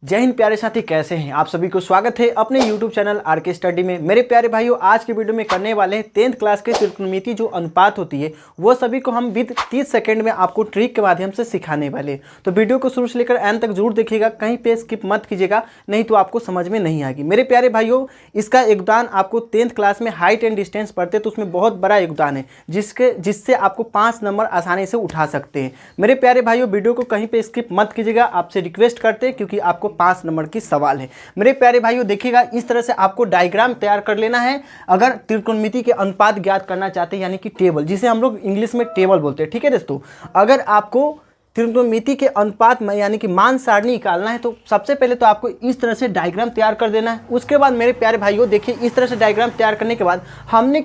जय हिंद प्यारे साथी, कैसे हैं आप सभी को स्वागत है अपने YouTube चैनल आरके स्टडी में। मेरे प्यारे भाइयों, आज के वीडियो में करने वाले हैं 10th क्लास के त्रिकोणमिति जो अनुपात होती है वो सभी को हम विद 30 सेकंड में आपको ट्रिक के माध्यम से सिखाने वाले हैं। तो वीडियो को शुरू से लेकर एंड तक जरूर देखिएगा, कहीं पे स्किप मत कीजिएगा, नहीं तो आपको समझ में नहीं आएगी। मेरे प्यारे भाइयों, इसका योगदान आपको 10th क्लास में हाइट एंड डिस्टेंस पढ़ते तो उसमें बहुत बड़ा योगदान है, जिससे आपको 5 नंबर आसानी से उठा सकते हैं। मेरे प्यारे भाइयों, वीडियो को कहीं पे स्किप मत कीजिएगा, आपसे रिक्वेस्ट करते हैं, क्योंकि आपको 5 नंबर की सवाल है। मेरे प्यारे भाइयों देखिएगा, इस तरह से आपको डायग्राम तैयार कर लेना है अगर त्रिकोणमिति के अनुपात ज्ञात करना चाहते हैं, यानी कि टेबल, जिसे हम लोग इंग्लिश में टेबल बोलते हैं। ठीक है दोस्तों, अगर आपको त्रिकोणमिति के अनुपात में यानी कि मान सारणी निकालना है तो सबसे पहले तो आपको इस तरह से डायग्राम तैयार कर देना है। उसके बाद मेरे प्यारे भाइयों देखिए, इस तरह से डायग्राम तैयार करने के बाद हमने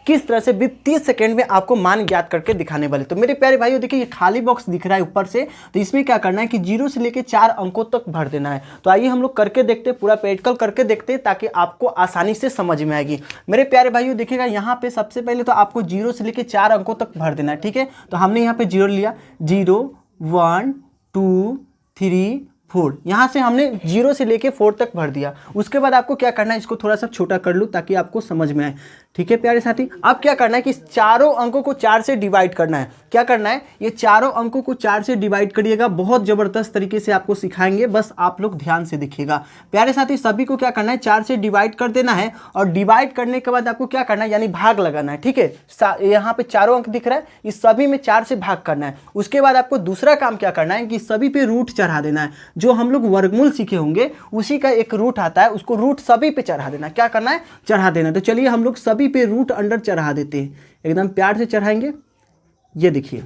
किस तरह से भी 30 सेकंड में आपको मान ज्ञात करके दिखाने वाले। तो मेरे प्यारे भाइयों देखिए, ये खाली बॉक्स दिख रहा है ऊपर से, तो इसमें क्या करना है कि 0 से लेकर 4 अंकों तक भर देना है। तो आइए हम लोग करके देखते हैं, पूरा प्रैक्टिकल करके देखते हैं, ताकि आपको आसानी से समझ में आएगी। मेरे प्यारे भाइयों देखिएगा, यहाँ पे सबसे पहले तो आपको 0 से लेकर 4 अंकों तक भर देना है। ठीक है, तो हमने यहाँ पे 0 लिया, 0 1 2 3 4, यहाँ से हमने 0 से लेके 4 तक भर दिया। उसके बाद आपको क्या करना है, इसको थोड़ा सा छोटा कर लूँ ताकि आपको समझ में आए। ठीक है प्यारे साथी, अब क्या करना है कि चारों अंकों को 4 से डिवाइड करना है। क्या करना है, ये चारों अंकों को 4 से डिवाइड करिएगा। बहुत ज़बरदस्त तरीके से आपको सिखाएंगे, बस आप लोग ध्यान से देखिएगा। प्यारे साथी, सभी को क्या करना है, 4 से डिवाइड कर देना है, और डिवाइड करने के बाद आपको क्या करना है, यानी भाग लगाना है। ठीक है, यहाँ पे चारों अंक दिख रहा है, इस सभी में 4 से भाग करना है। उसके बाद आपको दूसरा काम क्या करना है कि सभी पे रूट चढ़ा देना है। जो हम लोग वर्गमूल सीखे होंगे उसी का एक रूट आता है, उसको रूट सभी पे चढ़ा देना। क्या करना है, चढ़ा देना। तो चलिए हम लोग सभी पे रूट अंडर चढ़ा देते हैं, एकदम प्यार से चढ़ाएंगे। ये देखिए,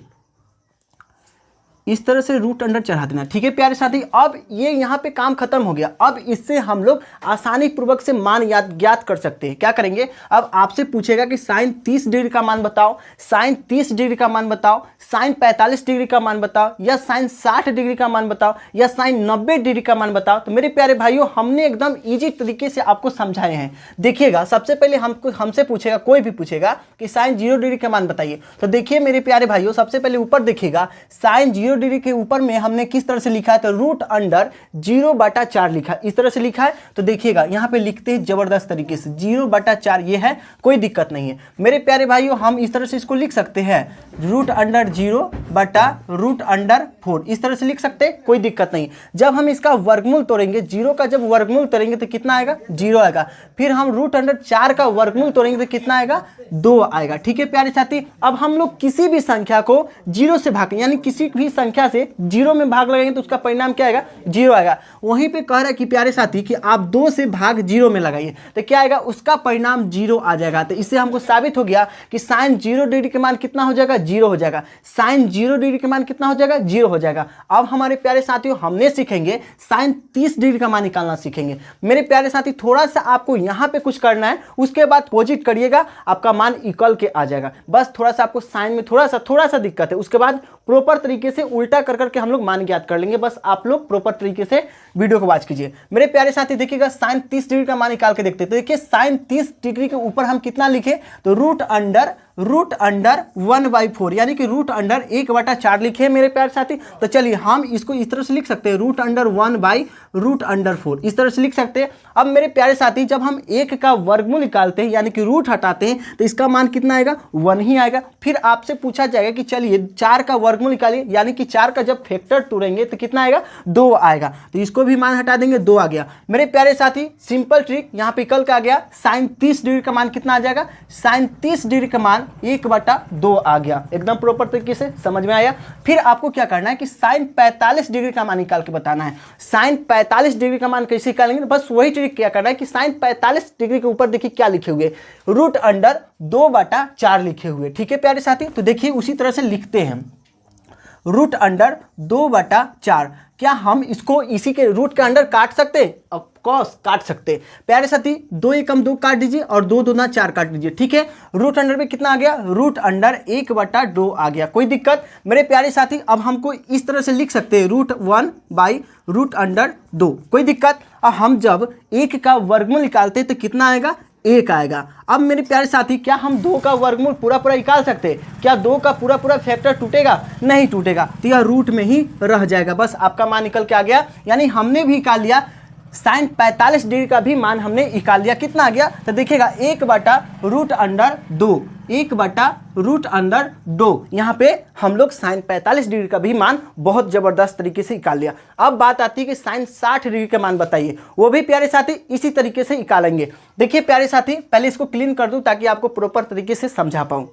इस तरह से रूट अंडर चढ़ा देना। ठीक है प्यारे साथी, अब ये यहाँ पे काम खत्म हो गया। अब इससे हम लोग आसानी पूर्वक से मान ज्ञात कर सकते हैं। क्या करेंगे, अब आपसे पूछेगा कि साइन 30 डिग्री का मान बताओ, साइन 30 डिग्री का मान बताओ, साइन 45 डिग्री का मान बताओ, या साइन 60 डिग्री का मान बताओ, या साइन 90 डिग्री का मान बताओ। तो मेरे प्यारे भाइयों, हमने एकदम ईजी तरीके से आपको समझाए हैं। देखिएगा, सबसे पहले हमसे पूछेगा, कोई भी पूछेगा कि साइन 0 डिग्री का मान बताइए। तो देखिए मेरे प्यारे भाइयों, सबसे पहले ऊपर देखिएगा, साइन 0 डिग्री के ऊपर में हमने किस तरह से लिखा है, तो रूट अंडर 0/4 लिखा है। इस तरह से लिखा है। तो देखिएगा यहाँ पे लिखते हैं जबरदस्त तरीके से, 0/4 ये है, कोई दिक्कत नहीं है। मेरे प्यारे भाइयों, हम इस तरह से इसको लिख सकते हैं, रूट अंडर 0/√4, इस तरह से लिख सकते हैं, कोई दिक्कत नहीं। जब हम इसका वर्गमूल तोड़ेंगे, 0 का जब वर्गमूल तोड़ेंगे तो कितना आएगा, 0 आएगा। फिर हम रूट अंडर 4 का वर्गमूल तोड़ेंगे तो कितना आएगा, 2 आएगा। ठीक है प्यारे साथी, अब हम लोग किसी भी संख्या को 0 से भाग, यानी किसी भी संख्या से 0 में भाग लगाएंगे तो उसका परिणाम क्या आएगा, 0 आएगा। वहीं पे कह रहा है कि प्यारे साथी कि आप 2 से भाग 0 में लगाइए तो क्या आएगा, उसका परिणाम 0 आ जाएगा। तो इससे हमको साबित हो गया कि साइन 0 डिग्री के मान कितना हो जाएगा, 0 हो जाएगा। साइन 0 डिग्री के मान कितना हो जाएगा, 0 हो जाएगा। अब हमारे प्यारे साथियों, हमने सीखेंगे साइन 30 डिग्री का मान निकालना सीखेंगे। मेरे प्यारे साथी, थोड़ा सा आपको यहाँ पे कुछ करना है, उसके बाद पोजिट करिएगा, आपका मान इक्वल के आ जाएगा। बस थोड़ा सा आपको साइन में थोड़ा सा दिक्कत है, उसके बाद प्रॉपर तरीके से उल्टा करके हम लोग मान ज्ञात कर लेंगे। बस आप लोग प्रॉपर तरीके से वीडियो को वॉच कीजिए। मेरे प्यारे साथी देखिएगा, साइन 30 डिग्री का मान निकाल के देखते हैं। तो देखिए, साइन 30 डिग्री के ऊपर हम कितना लिखे, तो रूट अंडर 1/4, यानी कि रूट अंडर 1/4 लिखे हैं मेरे प्यारे साथी। तो चलिए हम इसको इस तरह से लिख सकते हैं, रूट अंडर 1/√4, इस तरह से लिख सकते हैं। अब मेरे प्यारे साथी, जब हम 1 का वर्गमूल निकालते हैं, यानी कि रूट हटाते हैं, तो इसका मान कितना आएगा, 1 ही आएगा। फिर आपसे पूछा जाएगा कि चलिए 4 का वर्गमूल निकालिए, यानी कि 4 का जब फैक्टर तोड़ेंगे तो कितना आएगा, 2 आएगा। तो इसको भी मान हटा देंगे, 2 आ गया। मेरे प्यारे साथी, सिंपल ट्रिक, यहाँ पे कल का आ गया, साइन 30 डिग्री का मान कितना आ जाएगा, साइन 30 डिग्री का मान 1/2 आ गया। एकदम प्रॉपर तरीके से समझ में आया। फिर आपको क्या करना है कि साइन 45 डिग्री का मान निकाल के बताना है। साइन 45 डिग्री का मान कैसे निकालेंगे, बस वही ट्रिक क्या करना है कि साइन 45 डिग्री के ऊपर देखिए क्या लिखे हुए, रूट अंडर 2/4 लिखे हुए। ठीक है प्यारे साथी, तो देखिए उसी तरह से लिखते हैं, रूट अंडर 2/4। क्या हम इसको इसी के रूट के अंडर काट सकते हैं, ऑफ कोर्स काट सकते हैं। प्यारे साथी, 2 एकम 2 काट दीजिए और 2 दूना 4 काट दीजिए। ठीक है, रूट अंडर में कितना आ गया, रूट अंडर 1/2 आ गया। कोई दिक्कत मेरे प्यारे साथी, अब हमको इस तरह से लिख सकते हैं, रूट 1/√2, कोई दिक्कत। अब हम जब 1 का वर्गमूल निकालते हैं तो कितना आएगा, 1 आएगा। अब मेरे प्यारे साथी, क्या हम 2 का वर्गमूल पूरा पूरा निकाल सकते हैं? क्या 2 का पूरा पूरा फैक्टर टूटेगा? नहीं टूटेगा, तो यह रूट में ही रह जाएगा। बस आपका मान निकल के आ गया, यानी हमने भी निकाल लिया साइन 45 डिग्री का भी मान हमने निकाल लिया। कितना आ गया? तो देखिएगा 1/√2, 1/√2। यहाँ पे हम लोग साइन 45 डिग्री का भी मान बहुत जबरदस्त तरीके से निकाल लिया। अब बात आती है कि साइन 60 डिग्री का मान बताइए। वो भी प्यारे साथी इसी तरीके से निकालेंगे। देखिए प्यारे साथी, पहले इसको क्लीन कर दूं ताकि आपको प्रॉपर तरीके से समझा पाऊं।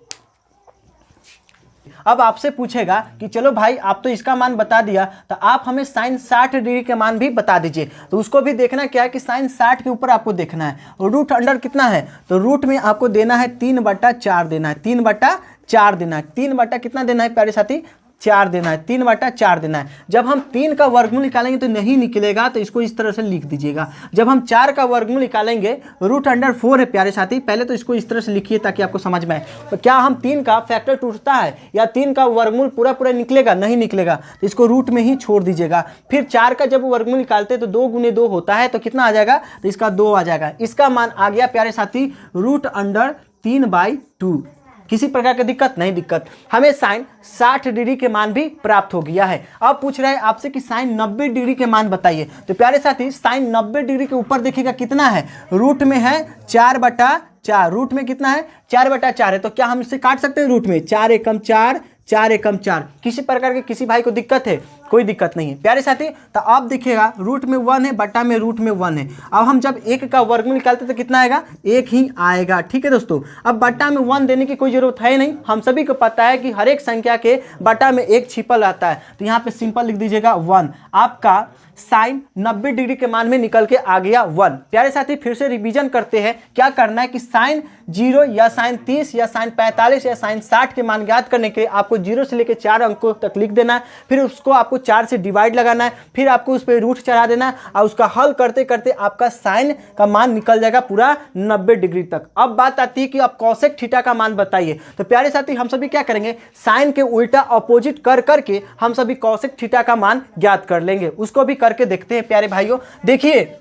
अब आपसे पूछेगा कि चलो भाई, आप तो इसका मान बता दिया, तो आप हमें साइन 60 डिग्री के मान भी बता दीजिए। तो उसको भी देखना क्या है कि साइन 60 के ऊपर आपको देखना है रूट अंडर कितना है, तो रूट में आपको देना है 3/4 देना है, 3/4 देना है। 3 कितना देना है प्यारे साथी? 4 देना है, 3/4 देना है। जब हम 3 का वर्गमूल निकालेंगे तो नहीं निकलेगा, तो इसको इस तरह से लिख दीजिएगा। जब हम 4 का वर्गमूल निकालेंगे, √4 है प्यारे साथी, पहले तो इसको इस तरह से लिखिए ताकि आपको समझ में आए। तो क्या हम 3 का फैक्टर टूटता है या 3 का वर्गमूल पूरा पूरा निकलेगा? नहीं निकलेगा, तो इसको रूट में ही छोड़ दीजिएगा। फिर 4 का जब वर्गमूल निकालते हैं तो 2 × 2 होता है, तो कितना आ जाएगा? तो इसका 2 आ जाएगा। इसका मान आ गया प्यारे साथी √3/2। किसी प्रकार की दिक्कत नहीं? दिक्कत। हमें साइन 60 डिग्री के मान भी प्राप्त हो गया है। अब पूछ रहे हैं आपसे कि साइन 90 डिग्री के मान बताइए। तो प्यारे साथी, साइन 90 डिग्री के ऊपर देखिएगा कितना है, रूट में है 4/4। रूट में कितना है? 4/4 है। तो क्या हम इससे काट सकते हैं रूट में? 4 एकम 4, 4 एकम 4। किसी प्रकार के किसी भाई को दिक्कत है? कोई दिक्कत नहीं है प्यारे साथी। तो आप देखिएगा रूट में 1 है, बटा में रूट में 1 है। अब हम जब 1 का वर्गमूल निकालते तो कितना आएगा? 1 ही आएगा। ठीक है दोस्तों, अब बटा में 1 देने की कोई जरूरत है नहीं। हम सभी को पता है कि हर एक संख्या के बटा में 1 छिपल रहता है। तो यहाँ पे सिंपल लिख दीजिएगा 1। आपका साइन 90 डिग्री के मान में निकल के आ गया 1। प्यारे साथी, फिर से रिवीजन करते हैं। क्या करना है कि साइन 0 या साइन 30 या साइन 45 या साइन 60 के मान ज्ञात करने के लिए आपको 0 से लेकर 4 अंकों तक लिख देना है। फिर उसको आपको 4 से डिवाइड लगाना है, फिर आपको उस पर रूट चढ़ा देना है, और उसका हल करते करते आपका साइन का मान निकल जाएगा पूरा 90 डिग्री तक। अब बात आती है कि आप कॉसेक थीटा का मान बताइए। तो प्यारे साथी, हम सभी क्या करेंगे? साइन के उल्टा अपोजिट कर करके हम सभी कॉसेक थीटा का मान ज्ञात कर लेंगे। उसको भी करके देखते हैं प्यारे भाइयों। देखिए,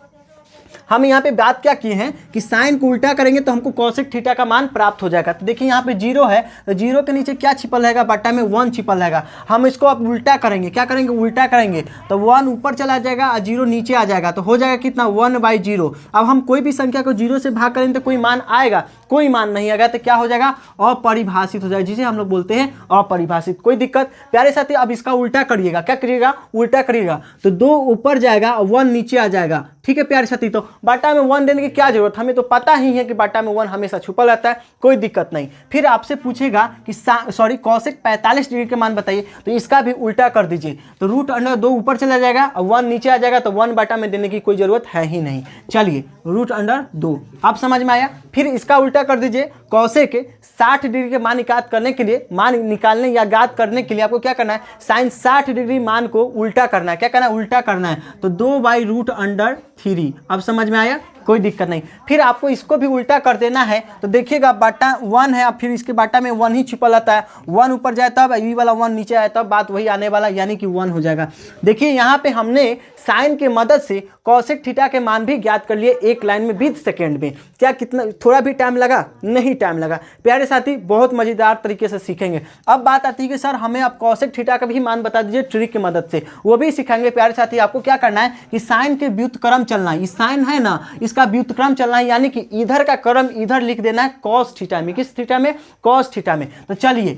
हम यहाँ पे बात क्या किए हैं कि साइन को उल्टा करेंगे तो हमको कॉसेक थीटा का मान प्राप्त हो जाएगा। तो देखिए यहाँ पे 0 है, तो 0 के नीचे क्या छिपल रहेगा? बटा में 1 छिपल रहेगा। हम इसको अब उल्टा करेंगे। क्या करेंगे? उल्टा करेंगे तो 1 ऊपर चला जाएगा और 0 नीचे आ जाएगा। तो हो जाएगा कितना? 1/0। अब हम कोई भी संख्या को 0 से भाग करेंगे तो कोई मान आएगा? कोई मान नहीं आएगा। तो क्या हो जाएगा? अपरिभाषित हो जाएगा, जिसे हम लोग बोलते हैं अपरिभाषित। कोई दिक्कत? प्यारे साथी, अब इसका उल्टा करिएगा। क्या करिएगा? उल्टा करिएगा तो 2 ऊपर जाएगा और 1 नीचे आ जाएगा। ठीक है प्यारे साथी, तो बटा में 1 देने की क्या जरूरत? हमें तो पता ही है कि बटा में 1 हमेशा छुपा रहता है। कोई दिक्कत नहीं। फिर आपसे पूछेगा कि कॉसेक 45 डिग्री के मान बताइए। तो इसका भी उल्टा कर दीजिए। तो √2 ऊपर चला जाएगा और 1 नीचे आ जाएगा, तो 1 बटा में देने की कोई जरूरत है ही नहीं। चलिए, √2 आप समझ में आया। फिर इसका उल्टा कर दीजिए। कॉसेक 60 डिग्री के मान ज्ञात करने के लिए, मान निकालने या ज्ञात करने के लिए आपको क्या करना है? साइन 60 डिग्री मान को उल्टा करना है। क्या करना है? उल्टा करना है। तो 2/√3। अब समझ में आया? कोई दिक्कत नहीं। फिर आपको इसको भी उल्टा कर देना है। तो देखिएगा बटा 1 है, अब फिर इसके बटा में 1 ही छिपल रहता है। 1 ऊपर जाए तब, ये वाला 1 नीचे आए तब बात वही आने वाला, यानी कि 1 हो जाएगा। देखिए यहाँ पे हमने साइन के मदद से कॉसेक थीटा के मान भी ज्ञात कर लिए एक लाइन में 20 सेकेंड में। क्या कितना थोड़ा भी टाइम लगा? नहीं टाइम लगा। प्यारे साथी, बहुत मजेदार तरीके से सीखेंगे। अब बात आती है कि सर हमें आप कॉसेक थीटा का भी मान बता दीजिए ट्रिक की मदद से। वो भी सिखाएंगे। प्यारे साथी, आपको क्या करना है कि साइन के व्युत्क्रम चलना है। इस साइन है ना, इसका व्युत्क्रम चलना है, यानी कि इधर का क्रम इधर लिख देना है कॉस थीटा में। किस थीटा में? कॉस थीटा में। तो चलिए,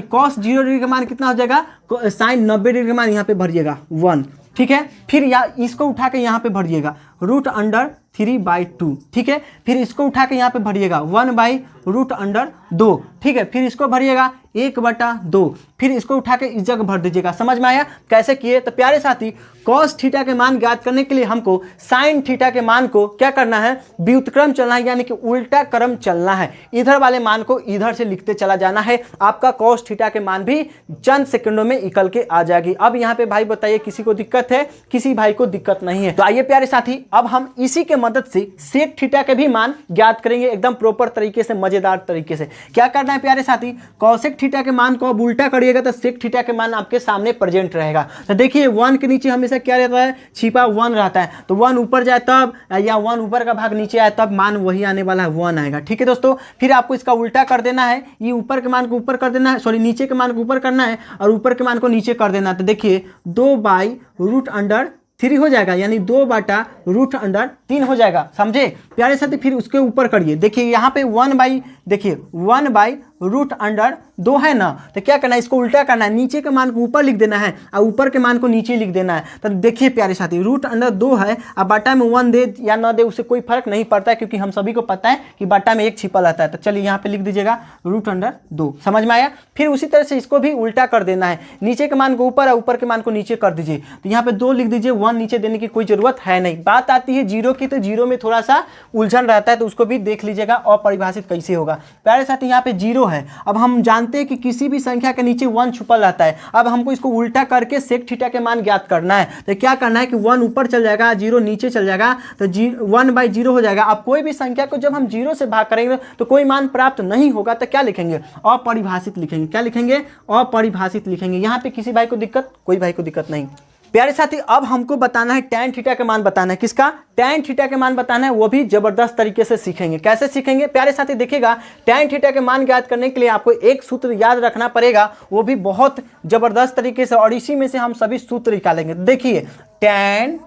कॉस 0 डिग्री का मान कितना हो जाएगा? साइन 90 डिग्री का मान यहाँ पे भरिएगा 1। ठीक है, फिर इसको उठा के यहाँ पे भरिएगा √3/2। ठीक है, फिर इसको उठा के यहाँ पे भरिएगा 1/√2। ठीक है, फिर इसको भरिएगा 1/2। फिर इसको उठा के इस जगह भर दीजिएगा। समझ में आया कैसे किए? तो प्यारे साथी, कॉस थीटा के मान ज्ञात करने के लिए हमको साइन थीटा के मान को क्या करना है? व्युत्क्रम चलना है, यानी कि उल्टा क्रम चलना है। इधर वाले मान को इधर से लिखते चला जाना है। आपका कॉस थीटा के मान भी चंद सेकंडों में निकल के आ जाएगी। अब यहाँ पे भाई बताइए, किसी को दिक्कत है? किसी भाई को दिक्कत नहीं है। तो आइए प्यारे साथी, अब हम इसी के मदद से सेक थीटा के भी मान ज्ञात करेंगे एकदम प्रॉपर तरीके से, मजेदार तरीके से। क्या करना है प्यारे साथी, कॉसेक थीटा के मान को अब उल्टा करिएगा तो सेक थीटा के मान आपके सामने प्रेजेंट रहेगा। तो देखिए 1 के नीचे हमेशा क्या रहता है, छिपा 1 रहता है, तो 1 ऊपर जाए तब, या 1 ऊपर का भाग नीचे आए तब मान वही आने वाला है, 1 आएगा। ठीक है दोस्तों, फिर आपको इसका उल्टा कर देना है, ये ऊपर के मान को ऊपर कर देना है, सॉरी नीचे के मान को ऊपर करना है और ऊपर के मान को नीचे कर देना है। तो देखिए 2/√3 हो जाएगा, यानी 2/√3 हो जाएगा, समझे प्यारे साथी। फिर उसके ऊपर करिए, देखिए यहाँ पे 1/√2 है ना, तो क्या करना है, इसको उल्टा करना है, नीचे के मान को ऊपर लिख देना है और ऊपर के मान को नीचे लिख देना है। तो देखिए प्यारे साथी √2 है, अब बाटा में 1 दे या ना दे उससे कोई फर्क नहीं पड़ता है, क्योंकि हम सभी को पता है कि बाटा में 1 छिपा रहता है। तो चलिए यहाँ पे लिख दीजिएगा √2, समझ में आया। फिर उसी तरह से इसको भी उल्टा कर देना है, नीचे के मान को ऊपर और ऊपर के मान को नीचे कर दीजिए। तो यहाँ पे 2 लिख दीजिए, 1 नीचे देने की कोई जरूरत है नहीं। बात आती है जीरो की, तो जीरो में थोड़ा सा उलझन रहता है, तो उसको भी देख लीजिएगा अपरिभाषित कैसे होगा। प्यारे साथी यहाँ पे 0 है, अब हम जानते हैं कि किसी भी संख्या के नीचे 1 छुपल रहता है। अब हमको इसको उल्टा करके सेक थीटा के मान ज्ञात करना है। तो क्या करना है कि 1 ऊपर चल जाएगा, 0 नीचे चल जाएगा, तो 1/0 हो जाएगा। अब कोई भी संख्या को जब हम 0 से भाग करेंगे तो कोई मान प्राप्त नहीं होगा, तो क्या लिखेंगे, अपरिभाषित लिखेंगे। क्या लिखेंगे, अपरिभाषित लिखेंगे। यहाँ पे किसी भाई को दिक्कत, कोई भाई को दिक्कत नहीं। प्यारे साथी अब हमको बताना है tan थीटा का मान बताना है, किसका, tan थीटा के मान बताना है, वो भी जबरदस्त तरीके से सीखेंगे। कैसे सीखेंगे प्यारे साथी, देखिएगा tan थीटा के मान ज्ञात करने के लिए आपको एक सूत्र याद रखना पड़ेगा, वो भी बहुत जबरदस्त तरीके से, और इसी में से हम सभी सूत्र निकालेंगे। देखिए tan,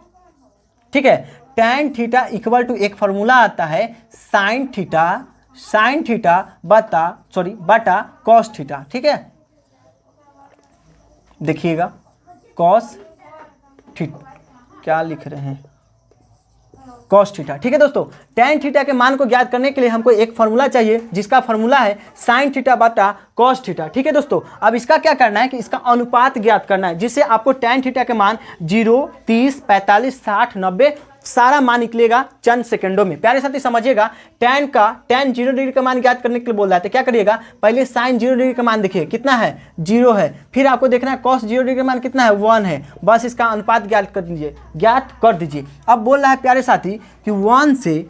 ठीक है, tan थीटा इक्वल टू एक फॉर्मूला आता है sin थीटा बटा cos थीटा। ठीक है, देखिएगा cos थीटा, क्या लिख रहे हैं, cos थीटा। ठीक है दोस्तों, tan थीटा के मान को ज्ञात करने के लिए हमको एक फॉर्मूला चाहिए, जिसका फॉर्मूला है sin थीटा बटा cos थीटा। ठीक है दोस्तों, अब इसका क्या करना है कि इसका अनुपात ज्ञात करना है, जिससे आपको tan थीटा के मान 0, 30, 45, 60, 90 सारा मान निकलेगा चंद सेकंडों में। प्यारे साथी समझिएगा, tan 0 डिग्री का मान ज्ञात करने के लिए बोल रहा है, तो क्या करिएगा, पहले sin 0 डिग्री का मान देखिए कितना है, 0 है। फिर आपको देखना है cos 0 डिग्री का मान कितना है, 1 है। बस इसका अनुपात ज्ञात कर दीजिए। अब बोल रहा है प्यारे साथी कि 1 से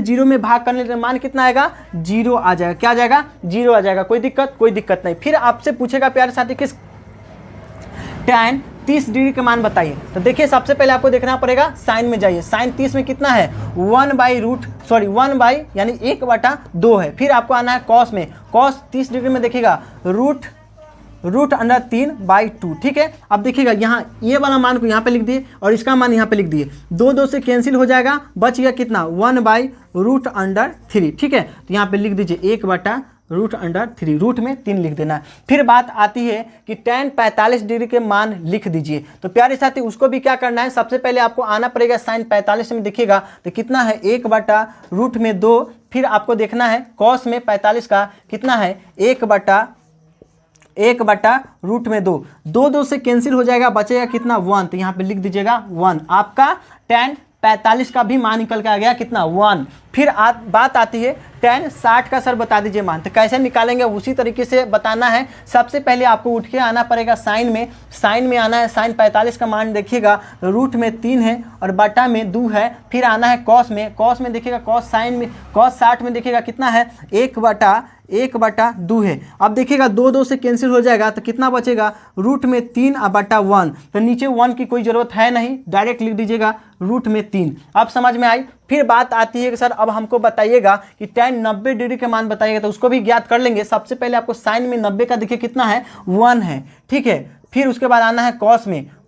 0 में भाग करने का मान कितना आएगा, 0 आ जाएगा। क्या आ जाएगा, 0 आ जाएगा। कोई दिक्कत नहीं। फिर आपसे पूछेगा प्यारे साथी किस tan 30 डिग्री का मान बताइए। तो देखिए सबसे पहले आपको देखना पड़ेगा साइन में जाइए, साइन 30 में कितना है, 1 यानी 1/2 है। फिर आपको आना है कॉस में, कॉस 30 डिग्री में देखिएगा √3/2। ठीक है, अब देखिएगा यहाँ ये वाला मान को यहाँ पे लिख दिए और इसका मान यहाँ पे लिख दिए, 2 से कैंसिल हो जाएगा, बच गया कितना, 1/√3। ठीक है, तो यहाँ पे लिख दीजिए 1/√3, रूट में 3 लिख देना है। फिर बात आती है कि tan 45 डिग्री के मान लिख दीजिए। तो प्यारे साथी उसको भी क्या करना है, सबसे पहले आपको आना पड़ेगा साइन 45 में, देखिएगा तो कितना है 1/√2। फिर आपको देखना है कॉस में 45 का कितना है 1/√2, 2 से कैंसिल हो जाएगा, बचेगा कितना 1। तो यहाँ पे लिख दीजिएगा 1। आपका tan 45 का भी मान निकल के आ गया कितना 1। फिर बात आती है tan 60 का सर बता दीजिए मान। तो कैसे निकालेंगे उसी तरीके से बताना है। सबसे पहले आपको उठ के आना पड़ेगा साइन में आना है। साइन 45 का मान देखिएगा रूट में 3 है और बटा में 2 है। फिर आना है कॉस में देखिएगा कॉस 60 में देखिएगा कितना है 1/2 है। अब देखिएगा 2 से कैंसिल हो जाएगा तो कितना बचेगा रूट में 3/1। तो नीचे 1 की कोई ज़रूरत है नहीं, डायरेक्ट लिख दीजिएगा रूट में 3। अब समझ में आई। फिर बात आती है कि सर अब हमको बताइएगा कि tan 90 डिग्री का मान बताइएगा, तो उसको भी ज्ञात कर लेंगे। सबसे पहले आपको साइन में 90 का देखिए कितना है 1 है। ठीक है, फिर उसके बाद आना है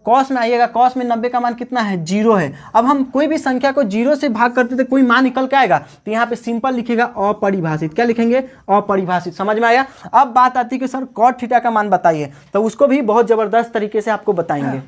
कॉस में आइएगा, कॉस में 90 का मान कितना है 0 है। अब हम कोई भी संख्या को 0 से भाग करते थे कोई मान निकल के आएगा, तो यहाँ पे सिंपल लिखिएगा अपरिभाषित। क्या लिखेंगे, अपरिभाषित। समझ में आया। अब बात आती है कि सर cot थीटा का मान बताइए, तो उसको भी बहुत जबरदस्त तरीके से आपको बताएंगे।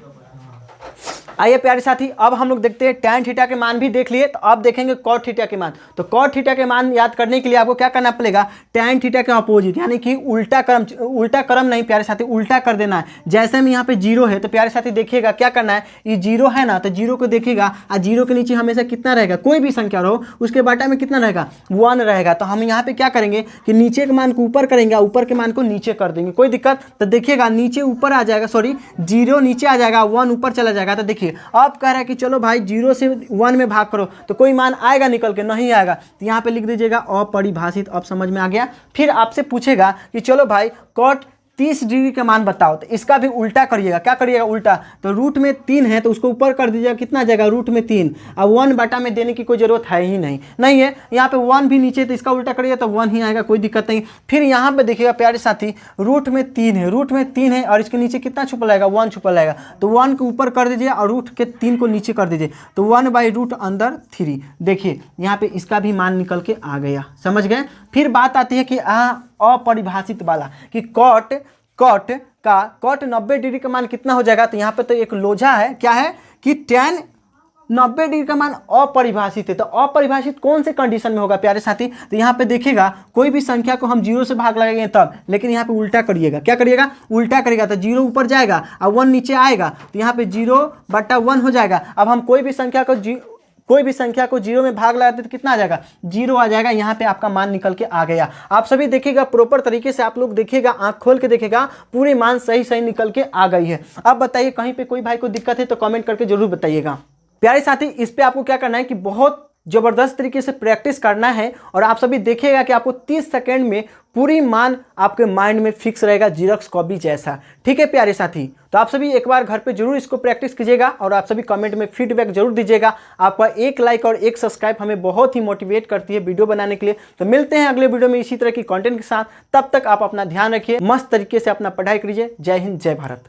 आइए प्यारे साथी, अब हम लोग देखते हैं tan थीटा के मान भी देख लिए, तो अब देखेंगे cot थीटा के मान। तो cot थीटा के मान याद करने के लिए आपको क्या करना पड़ेगा, tan थीटा के अपोजिट यानी कि उल्टा क्रम नहीं प्यारे साथी, उल्टा कर देना है। जैसे में यहाँ पे 0 है तो प्यारे साथी देखिएगा क्या करना है, ये 0 है ना, तो 0 को देखिएगा और 0 के नीचे हमेशा कितना रहेगा, कोई भी संख्या रहो उसके बाटा में कितना रहेगा 1 रहेगा। तो हम यहाँ पे क्या करेंगे कि नीचे के मान को ऊपर करेंगे, ऊपर के मान को नीचे कर देंगे, कोई दिक्कत। तो देखिएगा नीचे ऊपर आ जाएगा, 0 नीचे आ जाएगा, 1 ऊपर चला जाएगा। तो देखिए देखिए अब कह रहा है कि चलो भाई 0 से 1 में भाग करो तो कोई मान आएगा निकल के, नहीं आएगा, तो यहाँ पे लिख दीजिएगा अपरिभाषित। अब समझ में आ गया। फिर आपसे पूछेगा कि चलो भाई कॉट 30 डिग्री का मान बताओ, तो इसका भी उल्टा करिएगा। क्या करिएगा उल्टा, तो रूट में 3 है तो उसको ऊपर कर दीजिएगा, कितना आ जाएगा रूट में 3। अब 1 बटा में देने की कोई ज़रूरत है ही नहीं है। यहाँ पे 1 भी नीचे, तो इसका उल्टा करिएगा तो 1 ही आएगा, कोई दिक्कत नहीं। फिर यहाँ पे देखिएगा प्यारे साथी, रूट में 3 है, रूट में 3 है और इसके नीचे कितना छुपा रहेगा, 1 छुपा रहेगा, तो 1 को ऊपर कर दीजिए और रूट के 3 को नीचे कर दीजिए, तो 1/रूट अंदर 3। देखिए यहाँ पे इसका भी मान निकल के आ गया, समझ गए। फिर बात आती है कि अपरिभाषित वाला, कि कॉट 90 डिग्री का मान कितना हो जाएगा, तो यहाँ पे तो एक लोझा है, क्या है कि tan 90 डिग्री का मान अपरिभाषित है। तो अपरिभाषित कौन से कंडीशन में होगा प्यारे साथी, तो यहाँ पे देखिएगा कोई भी संख्या को हम 0 से भाग लगाएंगे तब, लेकिन यहाँ पे उल्टा करिएगा। क्या करिएगा, उल्टा करिएगा, तो 0 ऊपर जाएगा और 1 नीचे आएगा, तो यहाँ पे 0/1 हो जाएगा। अब हम कोई भी संख्या को 0 में भाग लगाते तो कितना आ जाएगा, 0 आ जाएगा। यहाँ पे आपका मान निकल के आ गया। आप सभी देखिएगा प्रॉपर तरीके से, आप लोग देखिएगा, आंख खोल के देखिएगा, पूरे मान सही निकल के आ गई है। अब बताइए कहीं पे कोई भाई को दिक्कत है तो कमेंट करके जरूर बताइएगा। प्यारे साथी, इस पे आपको क्या करना है कि बहुत ज़बरदस्त तरीके से प्रैक्टिस करना है और आप सभी देखिएगा कि आपको 30 सेकेंड में पूरी मान आपके माइंड में फिक्स रहेगा, जीरोक्स कॉपी जैसा। ठीक है प्यारे साथी, तो आप सभी एक बार घर पे जरूर इसको प्रैक्टिस कीजिएगा और आप सभी कमेंट में फीडबैक जरूर दीजिएगा। आपका एक लाइक और एक सब्सक्राइब हमें बहुत ही मोटिवेट करती है वीडियो बनाने के लिए। तो मिलते हैं अगले वीडियो में इसी तरह की कंटेंट के साथ, तब तक आप अपना ध्यान रखिए, मस्त तरीके से अपना पढ़ाई करिए। जय हिंद, जय भारत।